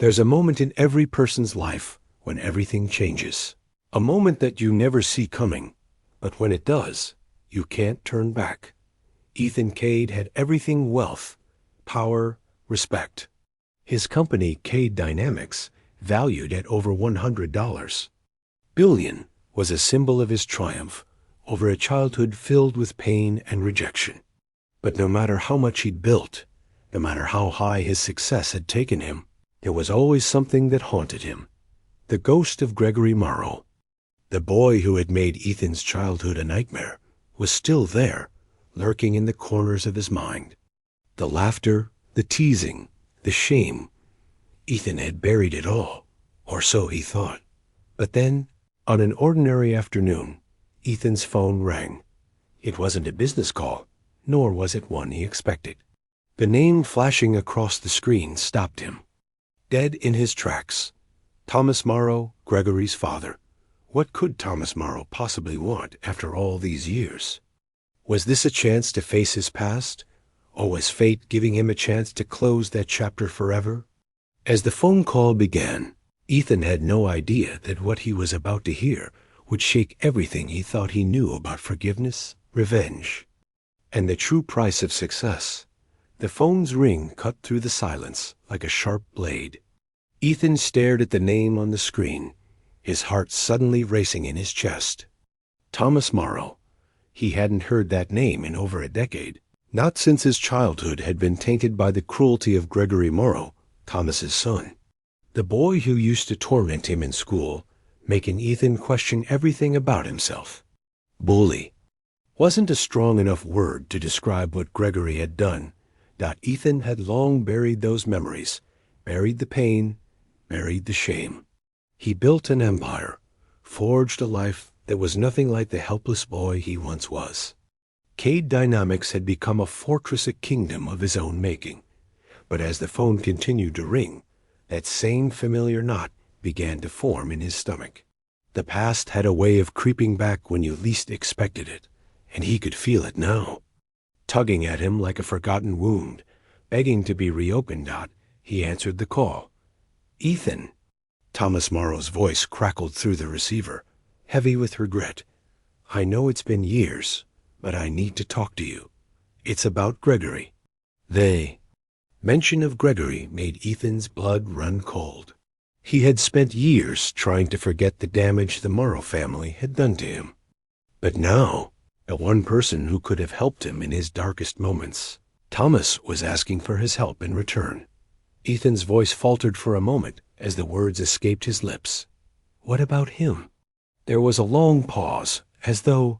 There's a moment in every person's life when everything changes. A moment that you never see coming, but when it does, you can't turn back. Ethan Cade had everything: wealth, power, respect. His company, Cade Dynamics, valued at over $100 billion, was a symbol of his triumph over a childhood filled with pain and rejection. But no matter how much he'd built, no matter how high his success had taken him, there was always something that haunted him: the ghost of Gregory Morrow. The boy who had made Ethan's childhood a nightmare was still there, lurking in the corners of his mind. The laughter, the teasing, the shame. Ethan had buried it all, or so he thought. But then, on an ordinary afternoon, Ethan's phone rang. It wasn't a business call, nor was it one he expected. The name flashing across the screen stopped him, dead in his tracks. Thomas Morrow, Gregory's father. What could Thomas Morrow possibly want after all these years? Was this a chance to face his past, or was fate giving him a chance to close that chapter forever? As the phone call began, Ethan had no idea that what he was about to hear would shake everything he thought he knew about forgiveness, revenge, and the true price of success. The phone's ring cut through the silence like a sharp blade. Ethan stared at the name on the screen, his heart suddenly racing in his chest. Thomas Morrow. He hadn't heard that name in over a decade, not since his childhood had been tainted by the cruelty of Gregory Morrow, Thomas's son. The boy who used to torment him in school, making Ethan question everything about himself. Bully wasn't a strong enough word to describe what Gregory had done. Ethan had long buried those memories, buried the pain, buried the shame. He built an empire, forged a life that was nothing like the helpless boy he once was. Cade Dynamics had become a fortress, a kingdom of his own making. But as the phone continued to ring, that same familiar knot began to form in his stomach. The past had a way of creeping back when you least expected it, and he could feel it now, tugging at him like a forgotten wound, begging to be reopened. He answered the call. Ethan. Thomas Morrow's voice crackled through the receiver, heavy with regret. I know it's been years, but I need to talk to you. It's about Gregory. Mention of Gregory made Ethan's blood run cold. He had spent years trying to forget the damage the Morrow family had done to him. But now, the one person who could have helped him in his darkest moments, Thomas, was asking for his help in return. Ethan's voice faltered for a moment as the words escaped his lips. What about him? There was a long pause, as though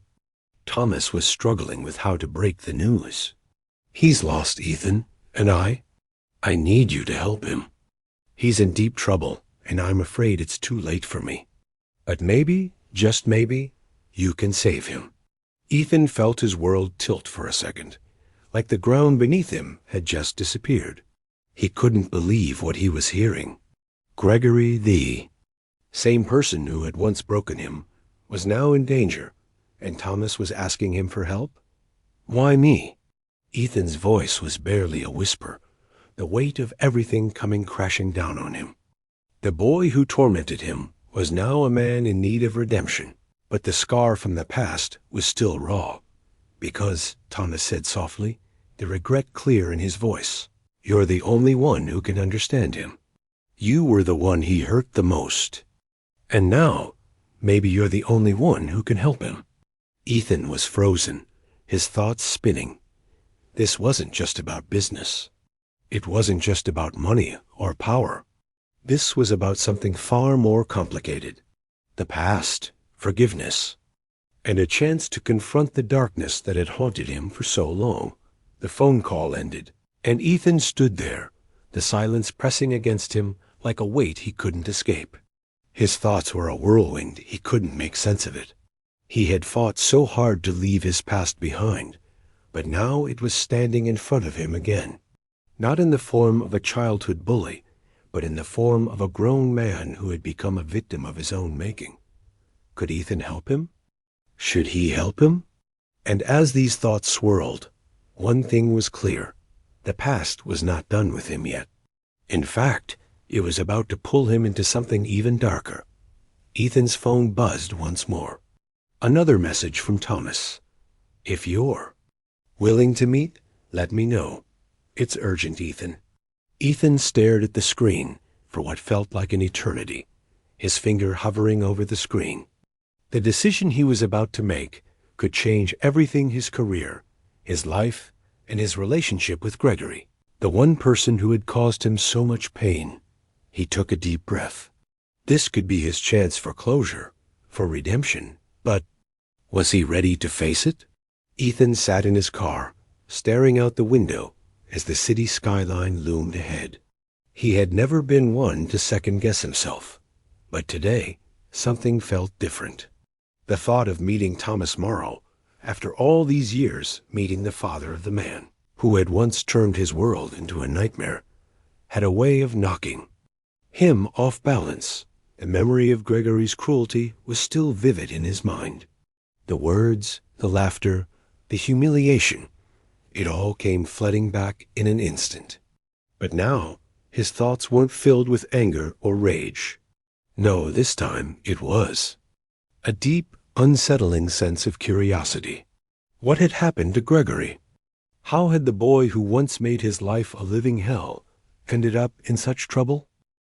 Thomas was struggling with how to break the news. He's lost, Ethan, and I need you to help him. He's in deep trouble, and I'm afraid it's too late for me. But maybe, just maybe, you can save him. Ethan felt his world tilt for a second, like the ground beneath him had just disappeared. He couldn't believe what he was hearing. Gregory, the same person who had once broken him, was now in danger, and Thomas was asking him for help? Why me? Ethan's voice was barely a whisper, the weight of everything coming crashing down on him. The boy who tormented him was now a man in need of redemption, but the scar from the past was still raw. Because, Thomas said softly, the regret clear in his voice, you're the only one who can understand him. You were the one he hurt the most. And now, maybe you're the only one who can help him. Ethan was frozen, his thoughts spinning. This wasn't just about business. It wasn't just about money or power. This was about something far more complicated. The past, forgiveness, and a chance to confront the darkness that had haunted him for so long. The phone call ended, and Ethan stood there, the silence pressing against him like a weight he couldn't escape. His thoughts were a whirlwind. He couldn't make sense of it. He had fought so hard to leave his past behind, but now it was standing in front of him again, not in the form of a childhood bully, but in the form of a grown man who had become a victim of his own making. Could Ethan help him? Should he help him? And as these thoughts swirled, one thing was clear. The past was not done with him yet. In fact, It was about to pull him into something even darker. Ethan's phone buzzed once more. Another message from Thomas. If you're willing to meet, let me know. It's urgent, Ethan. Ethan stared at the screen for what felt like an eternity, his finger hovering over the screen. The decision he was about to make could change everything: his career, his life, and his relationship with Gregory, the one person who had caused him so much pain. He took a deep breath. This could be his chance for closure, for redemption, but was he ready to face it? Ethan sat in his car, staring out the window as the city skyline loomed ahead. He had never been one to second-guess himself, but today something felt different. The thought of meeting Thomas Morrow, after all these years, meeting the father of the man who had once turned his world into a nightmare, had a way of knocking him off balance. The memory of Gregory's cruelty was still vivid in his mind. The words, the laughter, the humiliation, it all came flooding back in an instant. But now his thoughts weren't filled with anger or rage. No, this time it was a deep, unsettling sense of curiosity. What had happened to Gregory? How had the boy who once made his life a living hell ended up in such trouble?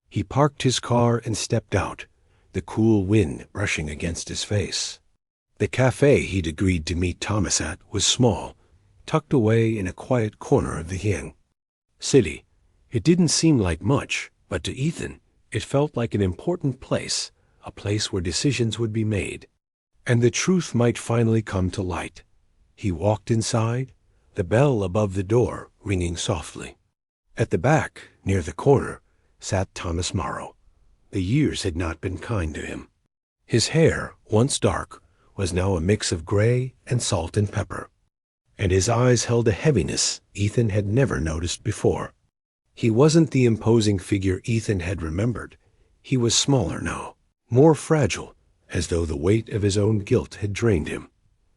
He parked his car and stepped out, the cool wind brushing against his face. The cafe he'd agreed to meet Thomas at was small, tucked away in a quiet corner of the city. It didn't seem like much, but to Ethan, it felt like an important place, a place where decisions would be made, and the truth might finally come to light. He walked inside, the bell above the door ringing softly. At the back, near the corner, sat Thomas Morrow. The years had not been kind to him. His hair, once dark, was now a mix of gray and salt and pepper, and his eyes held a heaviness Ethan had never noticed before. He wasn't the imposing figure Ethan had remembered. He was smaller now, more fragile, as though the weight of his own guilt had drained him.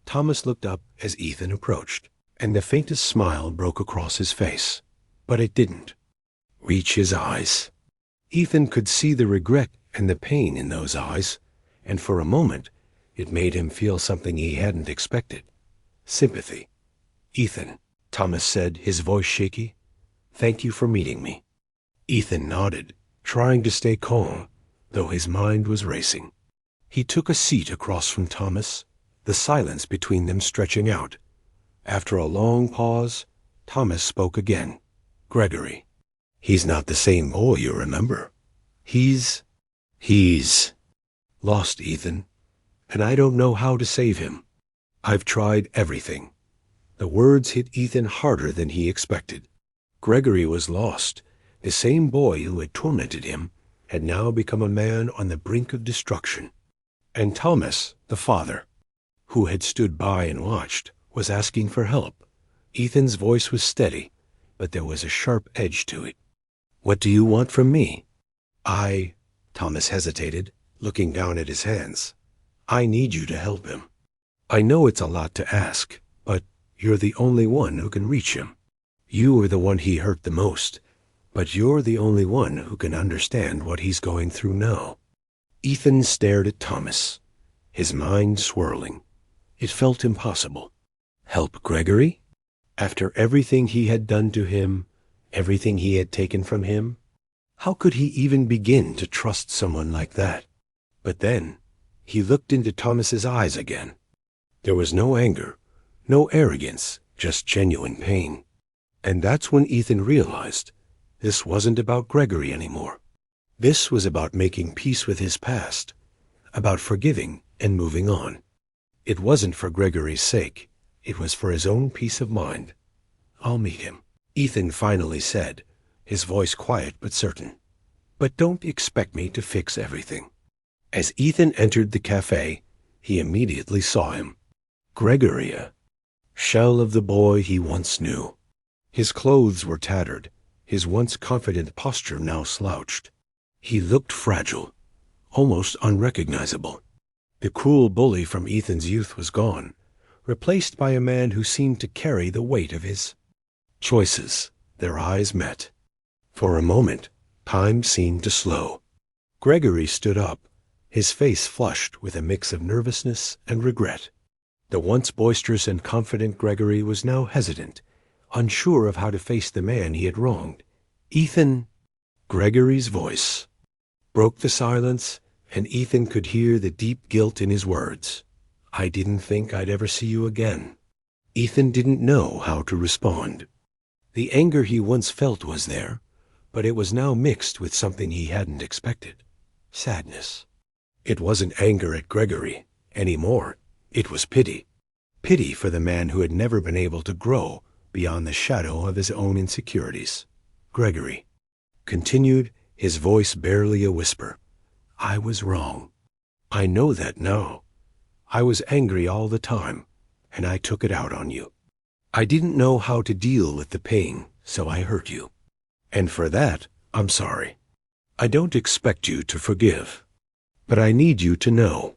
Thomas looked up as Ethan approached, and the faintest smile broke across his face. But it didn't reach his eyes. Ethan could see the regret and the pain in those eyes, and for a moment it made him feel something he hadn't expected. Sympathy. "Ethan," Thomas said, his voice shaky, "thank you for meeting me." Ethan nodded, trying to stay calm, though his mind was racing. He took a seat across from Thomas, the silence between them stretching out. After a long pause, Thomas spoke again. "Gregory, he's not the same boy you remember. He's lost, Ethan, and I don't know how to save him. I've tried everything." The words hit Ethan harder than he expected. Gregory was lost. The same boy who had tormented him had now become a man on the brink of destruction. And Thomas, the father, who had stood by and watched, was asking for help. Ethan's voice was steady, but there was a sharp edge to it. "What do you want from me?" Thomas hesitated, looking down at his hands. "I need you to help him. I know it's a lot to ask, but you're the only one who can reach him. You are the one he hurt the most, but you're the only one who can understand what he's going through now." Ethan stared at Thomas, his mind swirling. It felt impossible. Help Gregory? After everything he had done to him, everything he had taken from him? How could he even begin to trust someone like that? But then he looked into Thomas's eyes again. There was no anger, no arrogance, just genuine pain. And that's when Ethan realized this wasn't about Gregory anymore. This was about making peace with his past, about forgiving and moving on. It wasn't for Gregory's sake. It was for his own peace of mind. "I'll meet him," Ethan finally said, his voice quiet but certain. "But don't expect me to fix everything." As Ethan entered the cafe, he immediately saw him. Gregory, a shell of the boy he once knew. His clothes were tattered, his once confident posture now slouched. He looked fragile, almost unrecognizable. The cruel bully from Ethan's youth was gone, replaced by a man who seemed to carry the weight of his choices. Their eyes met. For a moment, Time seemed to slow. Gregory stood up, his face flushed with a mix of nervousness and regret. The once boisterous and confident Gregory was now hesitant, unsure of how to face the man he had wronged. "Ethan," Gregory's voice broke the silence, and Ethan could hear the deep guilt in his words. "I didn't think I'd ever see you again." Ethan didn't know how to respond. The anger he once felt was there, but it was now mixed with something he hadn't expected. Sadness. It wasn't anger at Gregory anymore. It was pity. Pity for the man who had never been able to grow beyond the shadow of his own insecurities. "Gregory," continued, his voice barely a whisper, "I was wrong. I know that now. I was angry all the time, and I took it out on you. I didn't know how to deal with the pain, so I hurt you. And for that, I'm sorry. I don't expect you to forgive, but I need you to know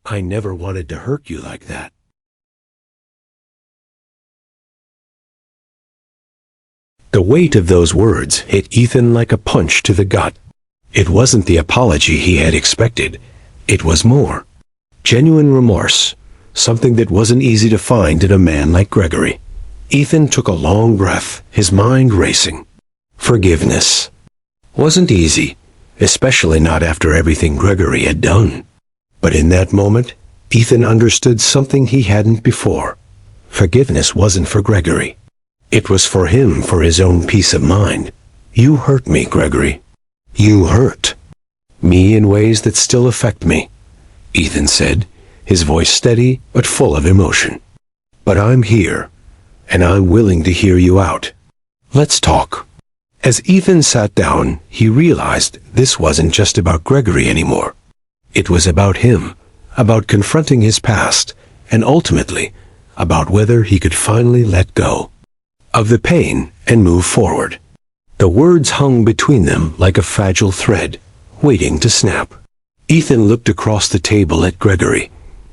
I never wanted to hurt you like that." The weight of those words hit Ethan like a punch to the gut. It wasn't the apology he had expected. It was more. Genuine remorse, something that wasn't easy to find in a man like Gregory. Ethan took a long breath, his mind racing. Forgiveness wasn't easy, especially not after everything Gregory had done. But in that moment, Ethan understood something he hadn't before. Forgiveness wasn't for Gregory. It was for him, for his own peace of mind. "You hurt me, Gregory. You hurt me in ways that still affect me," Ethan said, his voice steady but full of emotion. "But I'm here, and I'm willing to hear you out. Let's talk." As Ethan sat down, he realized this wasn't just about Gregory anymore. It was about him, about confronting his past, and ultimately, about whether he could finally let go of the pain and move forward. The words hung between them like a fragile thread, waiting to snap. Ethan looked across the table at Gregory,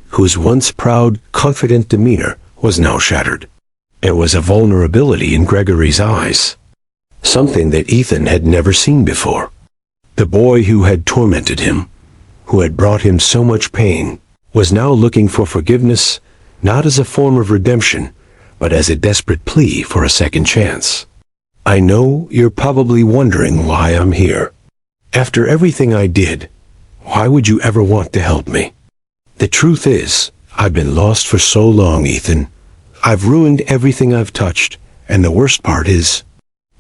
whose once proud, confident demeanor was now shattered. There was a vulnerability in Gregory's eyes, something that Ethan had never seen before. The boy who had tormented him, who had brought him so much pain, was now looking for forgiveness, not as a form of redemption, but as a desperate plea for a second chance. "I know you're probably wondering why I'm here. After everything I did, why would you ever want to help me? The truth is, I've been lost for so long, Ethan. I've ruined everything I've touched, and the worst part is,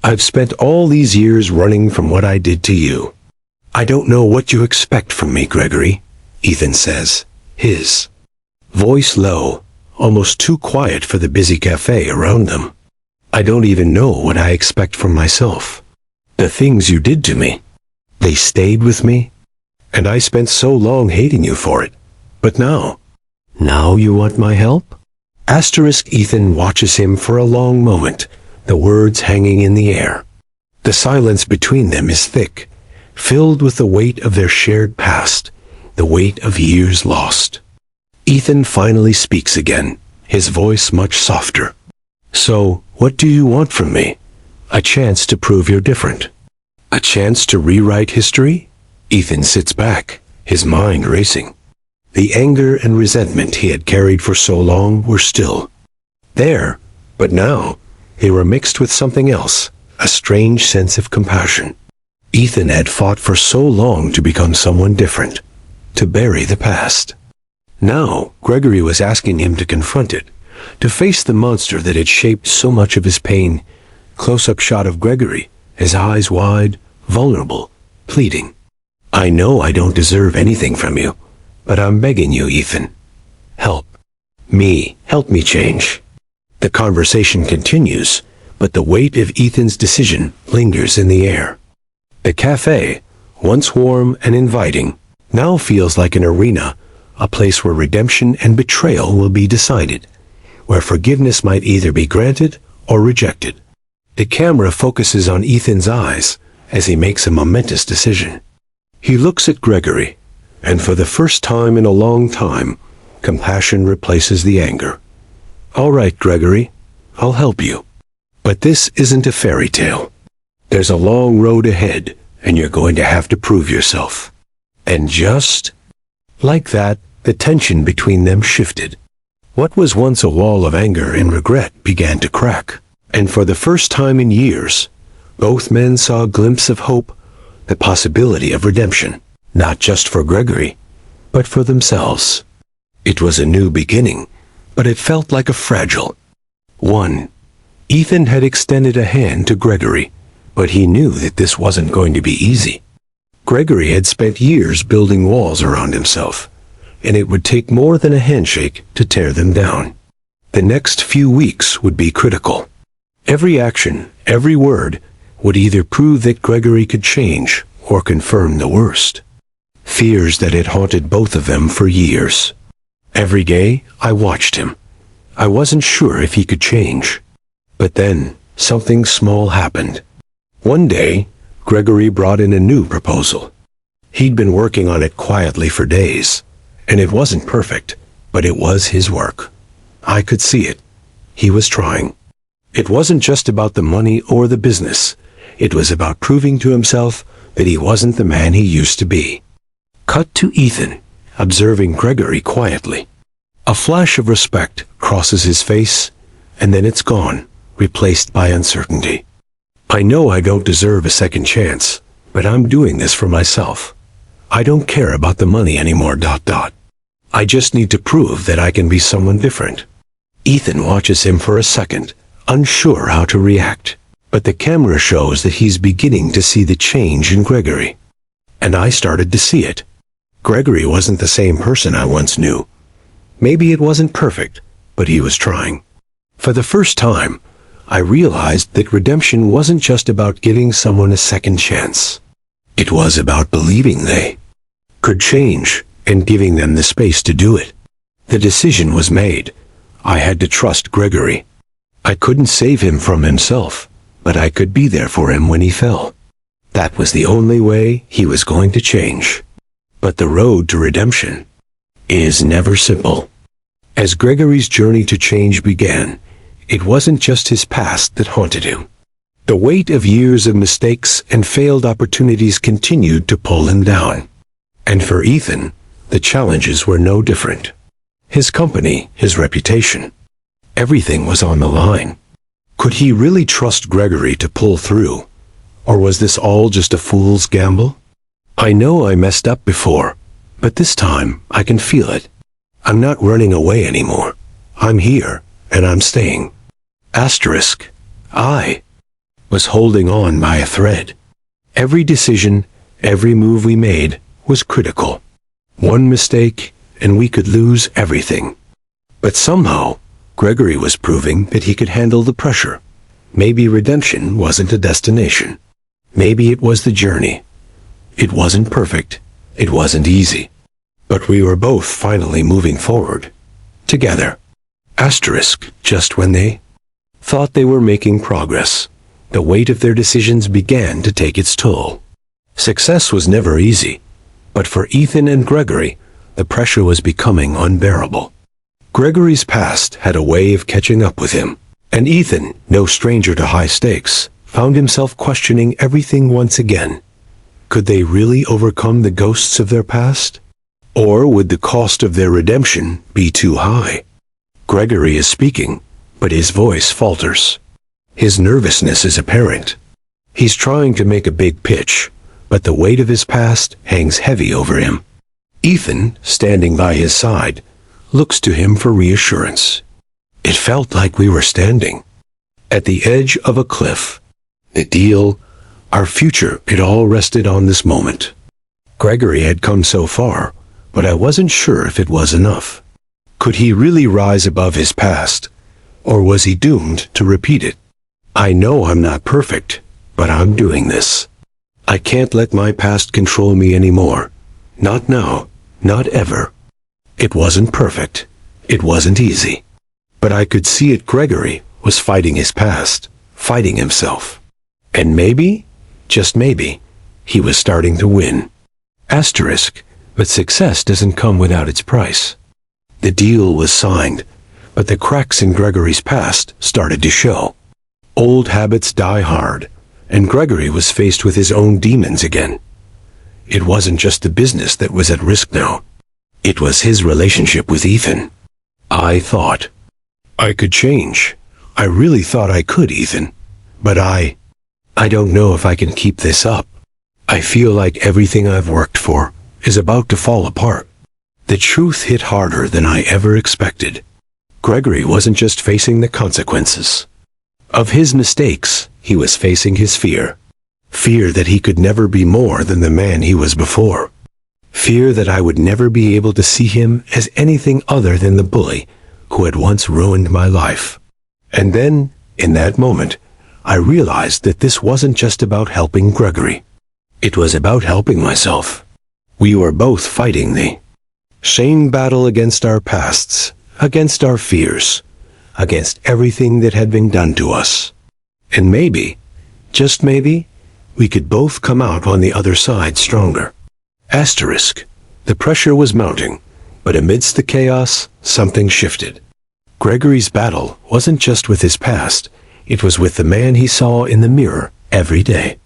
I've spent all these years running from what I did to you. I don't know what you expect from me, Gregory," Ethan says, his voice low, almost too quiet for the busy cafe around them. "I don't even know what I expect from myself. The things you did to me, they stayed with me, and I spent so long hating you for it. But now you want my help?" Ethan watches him for a long moment, the words hanging in the air. The silence between them is thick, filled with the weight of their shared past, the weight of years lost. Ethan finally speaks again, his voice much softer. "So, what do you want from me? A chance to prove you're different? A chance to rewrite history?" Ethan sits back, his mind racing. The anger and resentment he had carried for so long were still there, but now they were mixed with something else, a strange sense of compassion. Ethan had fought for so long to become someone different, to bury the past. Now, Gregory was asking him to confront it, to face the monster that had shaped so much of his pain. Close-up shot of Gregory, his eyes wide, vulnerable, pleading. "I know I don't deserve anything from you, but I'm begging you, Ethan. Help me change." The conversation continues, but the weight of Ethan's decision lingers in the air. The cafe, once warm and inviting, now feels like an arena, a place where redemption and betrayal will be decided, where forgiveness might either be granted or rejected. The camera focuses on Ethan's eyes as he makes a momentous decision. He looks at Gregory, and for the first time in a long time, compassion replaces the anger. "All right, Gregory, I'll help you. But this isn't a fairy tale. There's a long road ahead, and you're going to have to prove yourself. And just like that, the tension between them shifted. What was once a wall of anger and regret began to crack, and for the first time in years, both men saw a glimpse of hope, the possibility of redemption, not just for Gregory, but for themselves. It was a new beginning, but it felt like a fragile one. Ethan had extended a hand to Gregory, but he knew that this wasn't going to be easy. Gregory had spent years building walls around himself, and it would take more than a handshake to tear them down. The next few weeks would be critical. Every action, every word, would either prove that Gregory could change or confirm the worst. Fears that had haunted both of them for years. Every day, I watched him. I wasn't sure if he could change. But then, something small happened. One day, Gregory brought in a new proposal. He'd been working on it quietly for days, and it wasn't perfect, but it was his work. I could see it. He was trying. It wasn't just about the money or the business. It was about proving to himself that he wasn't the man he used to be. Cut to Ethan, observing Gregory quietly. A flash of respect crosses his face, and then it's gone, replaced by uncertainty. I know I don't deserve a second chance, but I'm doing this for myself. I don't care about the money anymore. I just need to prove that I can be someone different. Ethan watches him for a second, unsure how to react, but the camera shows that he's beginning to see the change in Gregory. And I started to see it. Gregory wasn't the same person I once knew. Maybe it wasn't perfect, but he was trying. For the first time, I realized that redemption wasn't just about giving someone a second chance. It was about believing they could change and giving them the space to do it. The decision was made. I had to trust Gregory. I couldn't save him from himself, but I could be there for him when he fell. That was the only way he was going to change. But the road to redemption is never simple. As Gregory's journey to change began, it wasn't just his past that haunted him. The weight of years of mistakes and failed opportunities continued to pull him down. And for Ethan, the challenges were no different. His company, his reputation, everything was on the line. Could he really trust Gregory to pull through? Or was this all just a fool's gamble? I know I messed up before, but this time I can feel it. I'm not running away anymore. I'm here, and I'm staying. Asterisk. I was holding on by a thread. Every decision, every move we made was critical. One mistake, and we could lose everything. But somehow, Gregory was proving that he could handle the pressure. Maybe redemption wasn't a destination. Maybe it was the journey. It wasn't perfect. It wasn't easy. But we were both finally moving forward. Together. Asterisk, just when they thought they were making progress, the weight of their decisions began to take its toll. Success was never easy, but for Ethan and Gregory, the pressure was becoming unbearable. Gregory's past had a way of catching up with him, and Ethan, no stranger to high stakes, found himself questioning everything once again. Could they really overcome the ghosts of their past? Or would the cost of their redemption be too high? Gregory is speaking, but his voice falters. His nervousness is apparent. He's trying to make a big pitch, but the weight of his past hangs heavy over him. Ethan, standing by his side, looks to him for reassurance. It felt like we were standing at the edge of a cliff. The deal, our future, it all rested on this moment. Gregory had come so far, but I wasn't sure if it was enough. Could he really rise above his past, or was he doomed to repeat it? I know I'm not perfect, but I'm doing this. I can't let my past control me anymore. Not now, not ever. It wasn't perfect. It wasn't easy. But I could see it. Gregory was fighting his past, fighting himself. And maybe, just maybe, he was starting to win. Asterisk, but success doesn't come without its price. The deal was signed, but the cracks in Gregory's past started to show. Old habits die hard, and Gregory was faced with his own demons again. It wasn't just the business that was at risk now. It was his relationship with Ethan. I thought I could change. I really thought I could, Ethan. But I don't know if I can keep this up. I feel like everything I've worked for is about to fall apart. The truth hit harder than I ever expected. Gregory wasn't just facing the consequences of his mistakes, he was facing his fear. Fear that he could never be more than the man he was before. Fear that I would never be able to see him as anything other than the bully who had once ruined my life. And then, in that moment, I realized that this wasn't just about helping Gregory. It was about helping myself. We were both fighting the same battle against our pasts, against our fears, against everything that had been done to us. And maybe, just maybe, we could both come out on the other side stronger. Asterisk. The pressure was mounting, but amidst the chaos, something shifted. Gregory's battle wasn't just with his past, it was with the man he saw in the mirror every day.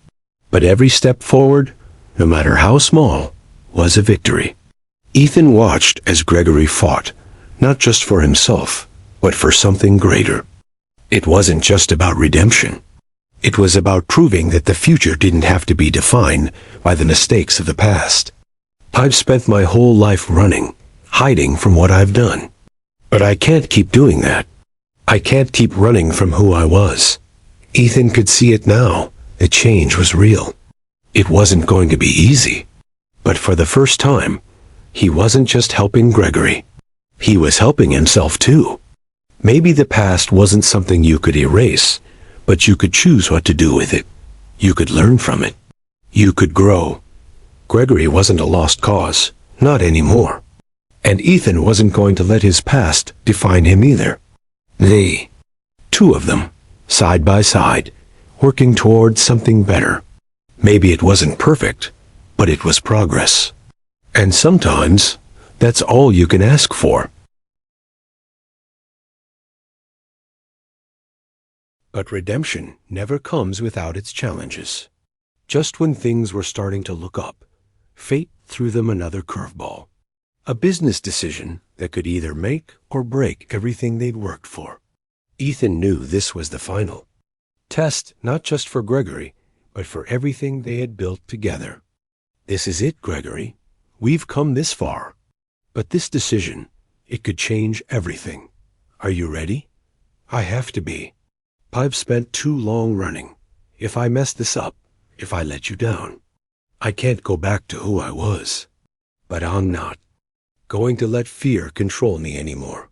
But every step forward, no matter how small, was a victory. Ethan watched as Gregory fought, not just for himself, but for something greater. It wasn't just about redemption. It was about proving that the future didn't have to be defined by the mistakes of the past. I've spent my whole life running, hiding from what I've done. But I can't keep doing that. I can't keep running from who I was. Ethan could see it now. The change was real. It wasn't going to be easy. But for the first time, he wasn't just helping Gregory. He was helping himself too. Maybe the past wasn't something you could erase, but you could choose what to do with it. You could learn from it. You could grow. Gregory wasn't a lost cause, not anymore. And Ethan wasn't going to let his past define him either. They, two of them, side by side, working towards something better. Maybe it wasn't perfect, but it was progress. And sometimes, that's all you can ask for. But redemption never comes without its challenges. Just when things were starting to look up, fate threw them another curveball. A business decision that could either make or break everything they'd worked for. Ethan knew this was the final test, not just for Gregory, but for everything they had built together. This is it, Gregory. We've come this far. But this decision, it could change everything. Are you ready? I have to be. I've spent too long running. If I mess this up, if I let you down, I can't go back to who I was. But I'm not going to let fear control me anymore.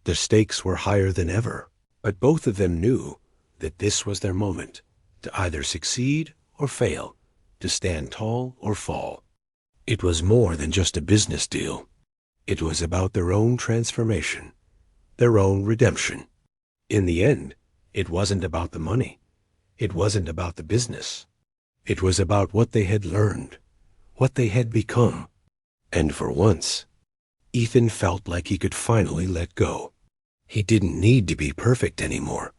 The stakes were higher than ever, but both of them knew that this was their moment, to either succeed or fail, to stand tall or fall. It was more than just a business deal. It was about their own transformation, their own redemption. In the end, it wasn't about the money. It wasn't about the business. It was about what they had learned, what they had become. And for once, Ethan felt like he could finally let go. He didn't need to be perfect anymore.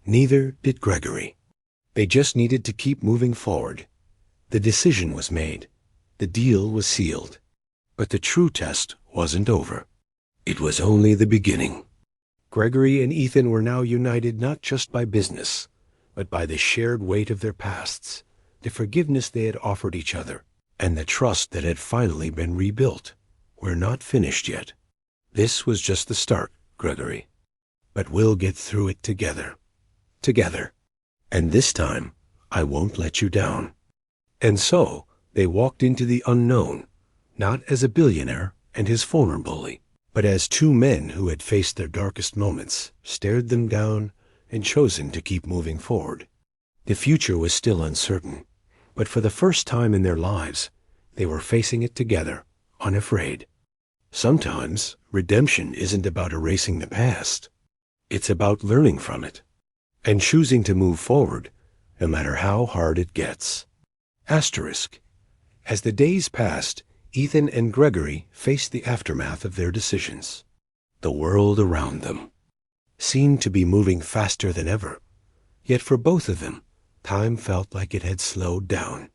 Neither did Gregory. They just needed to keep moving forward. The decision was made. The deal was sealed. But the true test wasn't over. It was only the beginning. Gregory and Ethan were now united not just by business, but by the shared weight of their pasts, the forgiveness they had offered each other, and the trust that had finally been rebuilt. We're not finished yet. This was just the start, Gregory. But we'll get through it together. Together. And this time, I won't let you down. And so, they walked into the unknown, not as a billionaire and his former bully, but as two men who had faced their darkest moments, stared them down, and chosen to keep moving forward. The future was still uncertain, but for the first time in their lives, they were facing it together, unafraid. Sometimes, redemption isn't about erasing the past. It's about learning from it, and choosing to move forward, no matter how hard it gets. Asterisk. As the days passed, Ethan and Gregory faced the aftermath of their decisions. The world around them seemed to be moving faster than ever. Yet for both of them, time felt like it had slowed down.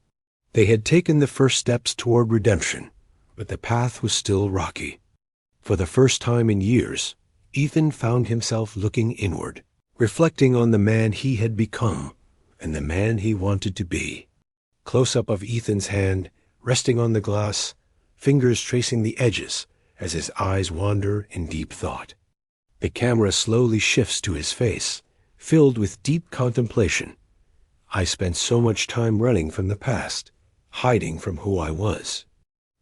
They had taken the first steps toward redemption, but the path was still rocky. For the first time in years, Ethan found himself looking inward, reflecting on the man he had become and the man he wanted to be. Close-up of Ethan's hand, resting on the glass, fingers tracing the edges as his eyes wander in deep thought. The camera slowly shifts to his face, filled with deep contemplation. I spent so much time running from the past, hiding from who I was.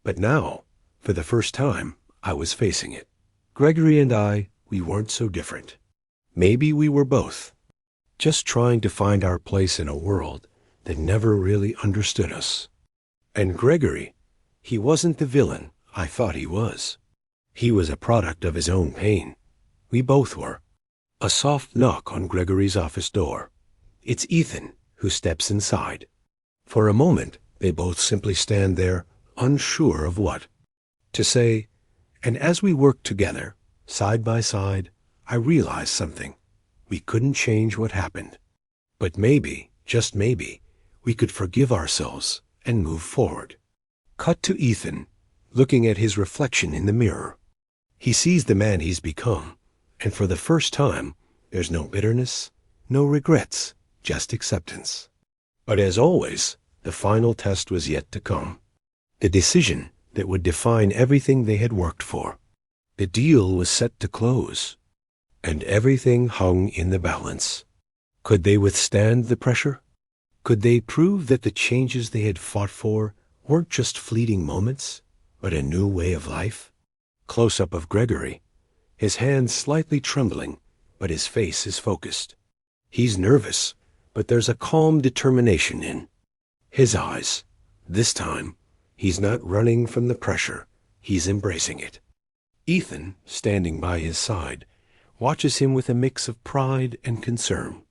But now, for the first time, I was facing it. Gregory and I, we weren't so different. Maybe we were both, just trying to find our place in a world that never really understood us. And Gregory, he wasn't the villain I thought he was. He was a product of his own pain. We both were. A soft knock on Gregory's office door. It's Ethan who steps inside. For a moment, they both simply stand there, unsure of what to say, and as we worked together, side by side, I realized something. We couldn't change what happened. But maybe, just maybe, we could forgive ourselves and move forward. Cut to Ethan, looking at his reflection in the mirror. He sees the man he's become, and for the first time, there's no bitterness, no regrets, just acceptance. But as always, the final test was yet to come. The decision that would define everything they had worked for. The deal was set to close, and everything hung in the balance. Could they withstand the pressure? Could they prove that the changes they had fought for weren't just fleeting moments, but a new way of life? Close-up of Gregory, his hands slightly trembling, but his face is focused. He's nervous, but there's a calm determination in his eyes. This time, he's not running from the pressure, he's embracing it. Ethan, standing by his side, watches him with a mix of pride and concern.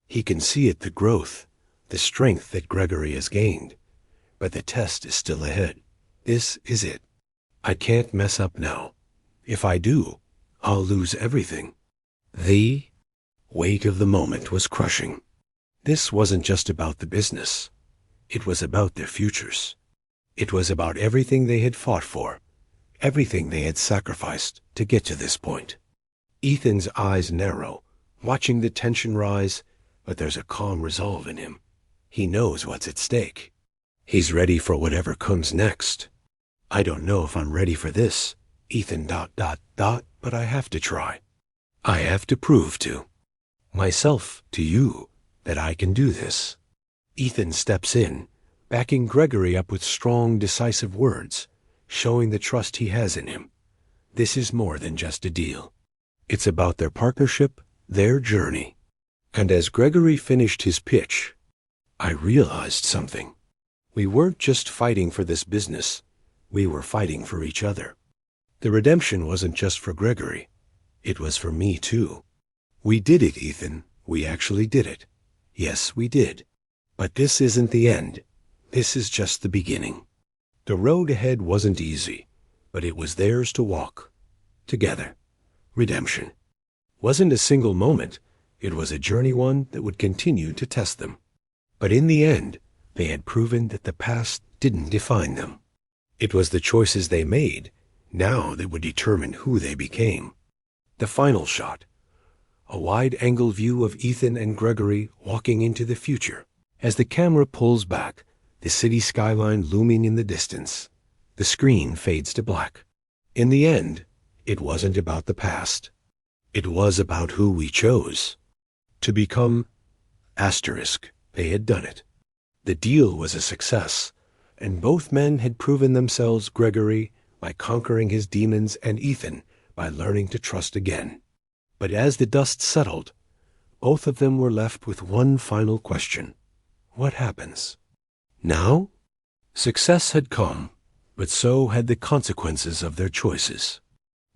He can see the growth, the strength that Gregory has gained. But the test is still ahead. This is it. I can't mess up now. If I do, I'll lose everything. The weight of the moment was crushing. This wasn't just about the business. It was about their futures. It was about everything they had fought for, everything they had sacrificed to get to this point. Ethan's eyes narrow, watching the tension rise, but there's a calm resolve in him. He knows what's at stake. He's ready for whatever comes next. I don't know if I'm ready for this, Ethan ... but I have to try. I have to prove to myself, to you, that I can do this. Ethan steps in, backing Gregory up with strong, decisive words, showing the trust he has in him. This is more than just a deal. It's about their partnership, their journey. And as Gregory finished his pitch, I realized something. We weren't just fighting for this business. We were fighting for each other. The redemption wasn't just for Gregory. It was for me, too. We did it, Ethan. We actually did it. Yes, we did. But this isn't the end. This is just the beginning. The road ahead wasn't easy, but it was theirs to walk. Together. Redemption wasn't a single moment. It was a journey, one that would continue to test them. But in the end, they had proven that the past didn't define them. It was the choices they made now that would determine who they became. The final shot. A wide-angle view of Ethan and Gregory walking into the future. As the camera pulls back, the city skyline looming in the distance, the screen fades to black. In the end, it wasn't about the past. It was about who we chose to become. They had done it. The deal was a success, and both men had proven themselves, Gregory by conquering his demons and Ethan by learning to trust again. But as the dust settled, both of them were left with one final question. What happens now? Success had come, but so had the consequences of their choices.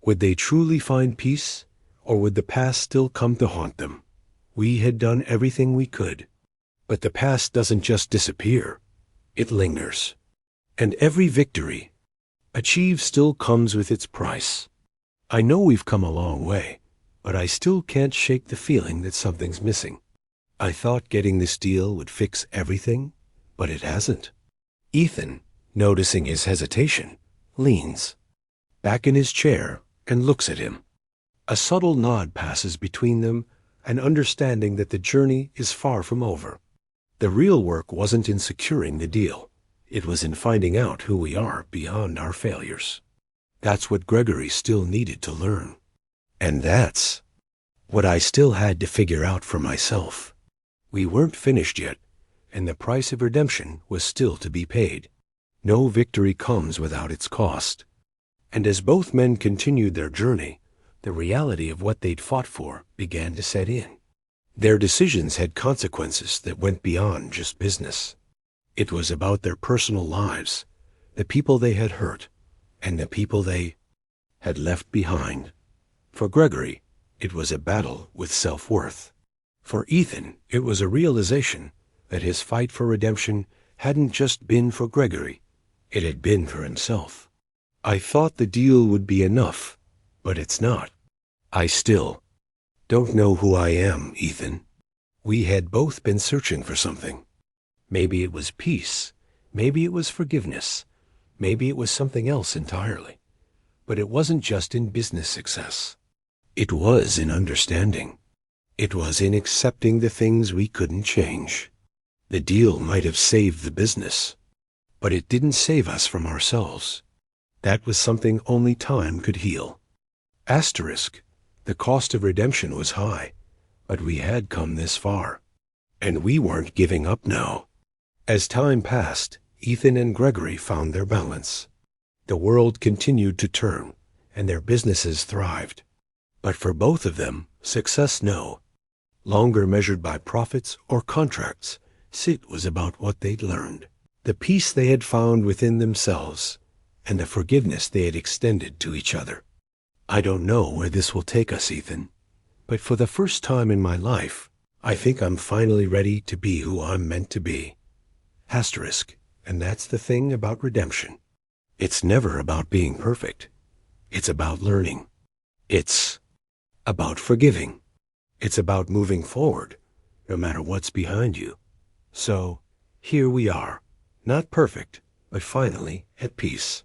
Would they truly find peace, or would the past still come to haunt them? We had done everything we could. But the past doesn't just disappear. It lingers. And every victory achieved still comes with its price. I know we've come a long way, but I still can't shake the feeling that something's missing. I thought getting this deal would fix everything, but it hasn't. Ethan, noticing his hesitation, leans back in his chair and looks at him. A subtle nod passes between them, an understanding that the journey is far from over. The real work wasn't in securing the deal. It was in finding out who we are beyond our failures. That's what Gregory still needed to learn. And that's what I still had to figure out for myself. We weren't finished yet, and the price of redemption was still to be paid. No victory comes without its cost. And as both men continued their journey, the reality of what they'd fought for began to set in. Their decisions had consequences that went beyond just business. It was about their personal lives, the people they had hurt, and the people they had left behind. For Gregory, it was a battle with self-worth. For Ethan, it was a realization that his fight for redemption hadn't just been for Gregory, it had been for himself. I thought the deal would be enough, but it's not. I still don't know who I am, Ethan. We had both been searching for something. Maybe it was peace, maybe it was forgiveness, maybe it was something else entirely. But it wasn't just in business success. It was in understanding. It was in accepting the things we couldn't change. The deal might have saved the business, but it didn't save us from ourselves. That was something only time could heal. Asterisk, the cost of redemption was high, but we had come this far, and we weren't giving up now. As time passed, Ethan and Gregory found their balance. The world continued to turn, and their businesses thrived. But for both of them, success no longer measured by profits or contracts. It was about what they'd learned, the peace they had found within themselves, and the forgiveness they had extended to each other. I don't know where this will take us, Ethan, but for the first time in my life, I think I'm finally ready to be who I'm meant to be. Asterisk, and that's the thing about redemption. It's never about being perfect. It's about learning. It's about forgiving. It's about moving forward, no matter what's behind you. So, here we are, not perfect, but finally at peace.